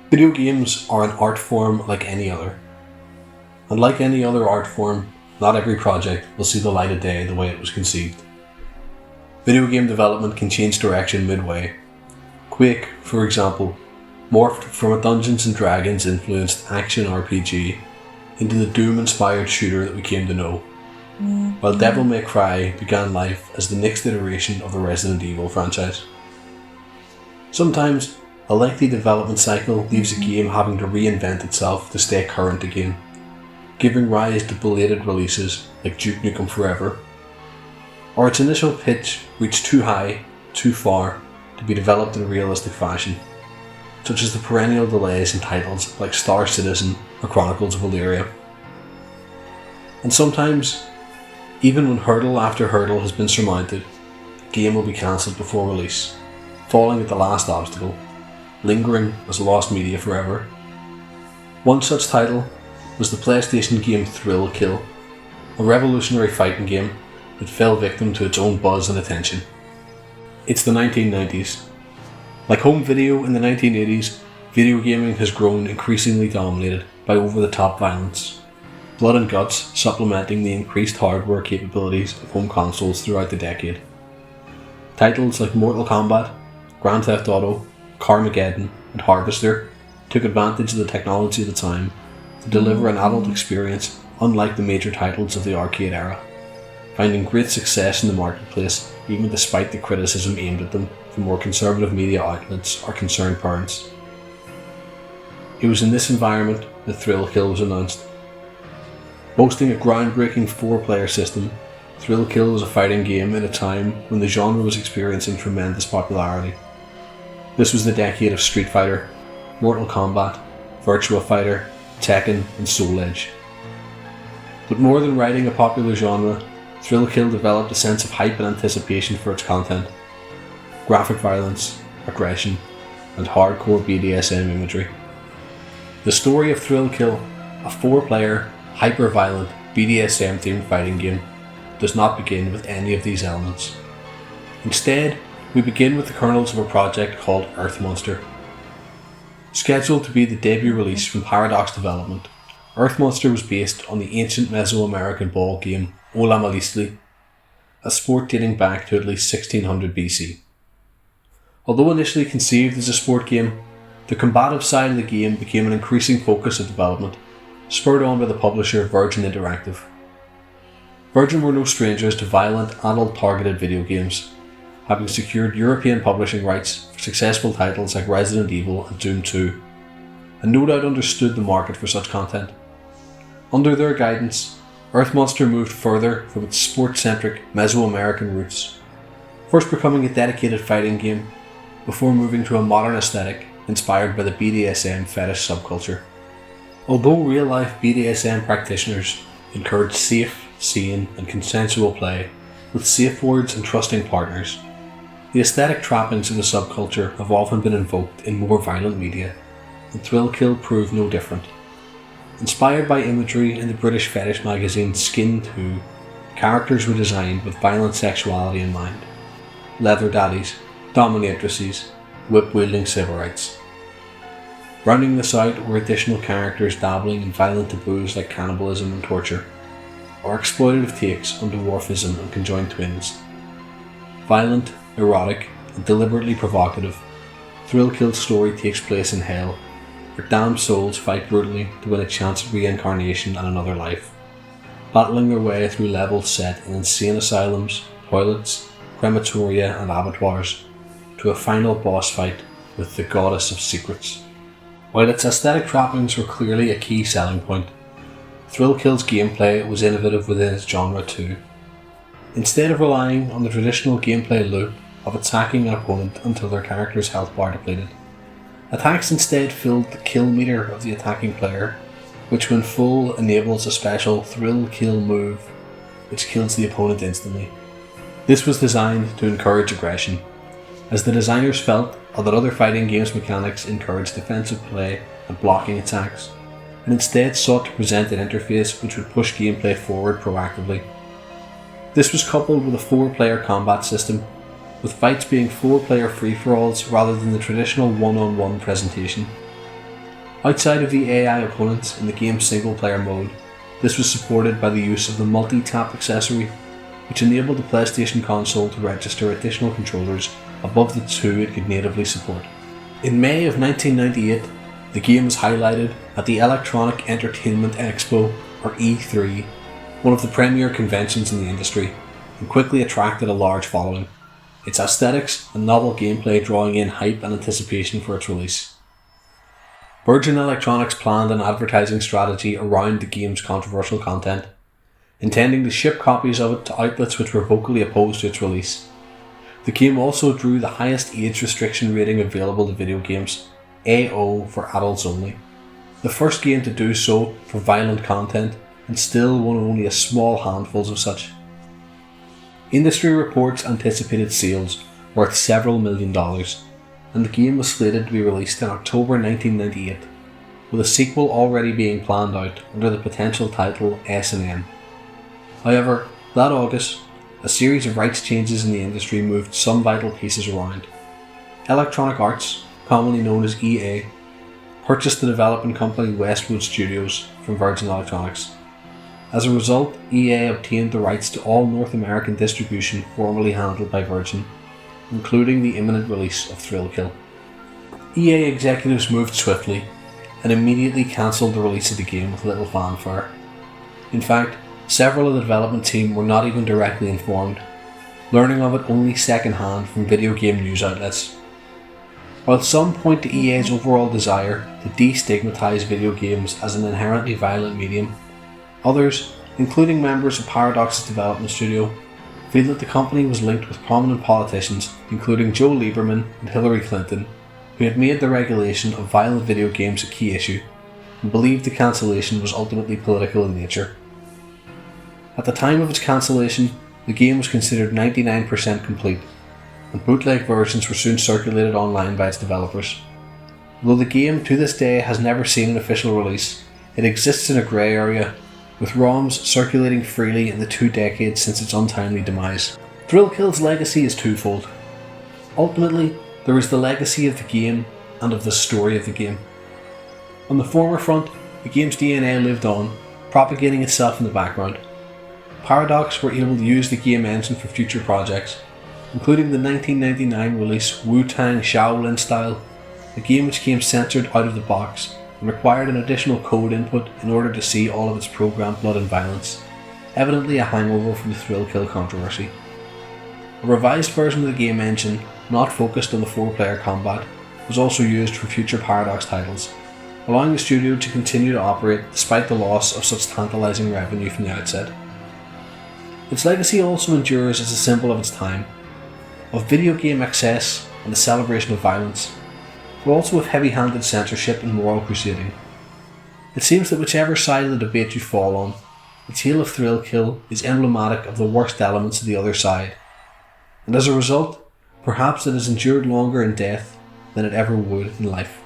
Video games are an art form like any other. And like any other art form, not every project will see the light of day the way it was conceived. Video game development can change direction midway. Quake, for example, morphed from a Dungeons and Dragons influenced action RPG into the Doom-inspired shooter that we came to know, while Devil May Cry began life as the next iteration of the Resident Evil franchise. Sometimes, a lengthy development cycle leaves a game having to reinvent itself to stay current again, giving rise to belated releases like Duke Nukem Forever, or its initial pitch reached too high, too far to be developed in a realistic fashion, such as the perennial delays in titles like Star Citizen or Chronicles of Valeria. And sometimes, even when hurdle after hurdle has been surmounted, the game will be cancelled before release, falling at the last obstacle, lingering as lost media forever. One such title was the PlayStation game Thrill Kill, a revolutionary fighting game that fell victim to its own buzz and attention. It's the 1990s. Like home video in the 1980s, video gaming has grown increasingly dominated by over-the-top violence, blood and guts supplementing the increased hardware capabilities of home consoles throughout the decade. Titles like Mortal Kombat, Grand Theft Auto, Carmageddon, and Harvester took advantage of the technology of the time to deliver an adult experience unlike the major titles of the arcade era, finding great success in the marketplace even despite the criticism aimed at them from more conservative media outlets or concerned parents. It was in this environment that Thrill Kill was announced. Boasting a groundbreaking 4-player system, Thrill Kill was a fighting game in a time when the genre was experiencing tremendous popularity. This was the decade of Street Fighter, Mortal Kombat, Virtua Fighter, Tekken, and Soul Edge. But more than writing a popular genre, Thrill Kill developed a sense of hype and anticipation for its content. Graphic violence, aggression, and hardcore BDSM imagery. The story of Thrill Kill, a 4-player, hyper-violent BDSM-themed fighting game, does not begin with any of these elements. Instead, we begin with the kernels of a project called Earth Monster. Scheduled to be the debut release from Paradox Development, Earth Monster was based on the ancient Mesoamerican ball game Ola Malistli, a sport dating back to at least 1600 BC. Although initially conceived as a sport game, the combative side of the game became an increasing focus of development, spurred on by the publisher Virgin Interactive. Virgin were no strangers to violent, adult-targeted video games, having secured European publishing rights for successful titles like Resident Evil and Doom 2, and no doubt understood the market for such content. Under their guidance, Earth Monster moved further from its sport-centric Mesoamerican roots, first becoming a dedicated fighting game, before moving to a modern aesthetic inspired by the BDSM fetish subculture. Although real-life BDSM practitioners encourage safe, sane, and consensual play with safe words and trusting partners, the aesthetic trappings of the subculture have often been invoked in more violent media, and Thrill Kill proved no different. Inspired by imagery in the British fetish magazine Skin 2, characters were designed with violent sexuality in mind. Leather daddies, dominatrices, whip-wielding sybarites. Rounding this out were additional characters dabbling in violent taboos like cannibalism and torture, or exploitative takes on dwarfism and conjoined twins. Violent, erotic, and deliberately provocative, Thrill Kill's story takes place in hell, where damned souls fight brutally to win a chance at reincarnation and another life, battling their way through levels set in insane asylums, toilets, crematoria, and abattoirs, to a final boss fight with the Goddess of Secrets. While its aesthetic trappings were clearly a key selling point, Thrill Kill's gameplay was innovative within its genre too. Instead of relying on the traditional gameplay loop of attacking an opponent until their character's health bar depleted, attacks instead filled the kill meter of the attacking player, which when full enables a special Thrill Kill move, which kills the opponent instantly. This was designed to encourage aggression, as the designers felt that other fighting games mechanics encouraged defensive play and blocking attacks, and instead sought to present an interface which would push gameplay forward proactively. This was coupled with a 4-player combat system, with fights being 4-player free-for-alls rather than the traditional one-on-one presentation. Outside of the AI opponents in the game's single-player mode, this was supported by the use of the multi-tap accessory, which enabled the PlayStation console to register additional controllers above the two it could natively support. In May of 1998, the game was highlighted at the Electronic Entertainment Expo, or E3, one of the premier conventions in the industry, and quickly attracted a large following, its aesthetics and novel gameplay drawing in hype and anticipation for its release. Virgin Electronics planned an advertising strategy around the game's controversial content, intending to ship copies of it to outlets which were vocally opposed to its release. The game also drew the highest age restriction rating available to video games, AO for adults only, the first game to do so for violent content, and still one of only a small handfuls of such. Industry reports anticipated sales worth several $1 million, and the game was slated to be released in October 1998, with a sequel already being planned out under the potential title S&M. However, that August, a series of rights changes in the industry moved some vital pieces around. Electronic Arts, commonly known as EA, purchased the development company Westwood Studios from Virgin Electronics. As a result, EA obtained the rights to all North American distribution formerly handled by Virgin, including the imminent release of Thrill Kill. EA executives moved swiftly and immediately cancelled the release of the game with little fanfare. In fact, several of the development team were not even directly informed, learning of it only second-hand from video game news outlets. While some point to EA's overall desire to destigmatise video games as an inherently violent medium, others, including members of Paradox's development studio, feel that the company was linked with prominent politicians including Joe Lieberman and Hillary Clinton, who had made the regulation of violent video games a key issue, and believed the cancellation was ultimately political in nature. At the time of its cancellation, the game was considered 99% complete, and bootleg versions were soon circulated online by its developers. Although the game to this day has never seen an official release, it exists in a grey area, with ROMs circulating freely in the 2 decades since its untimely demise. Thrill Kill's legacy is twofold. Ultimately, there is the legacy of the game and of the story of the game. On the former front, the game's DNA lived on, propagating itself in the background. Paradox were able to use the game engine for future projects, including the 1999 release Wu-Tang Shaolin Style, a game which came censored out of the box and required an additional code input in order to see all of its programmed blood and violence, evidently a hangover from the Thrill Kill controversy. A revised version of the game engine, not focused on the 4-player combat, was also used for future Paradox titles, allowing the studio to continue to operate despite the loss of such tantalising revenue from the outset. Its legacy also endures as a symbol of its time, of video game excess and the celebration of violence, but also of heavy-handed censorship and moral crusading. It seems that whichever side of the debate you fall on, the tale of Thrill Kill is emblematic of the worst elements of the other side, and as a result, perhaps it has endured longer in death than it ever would in life.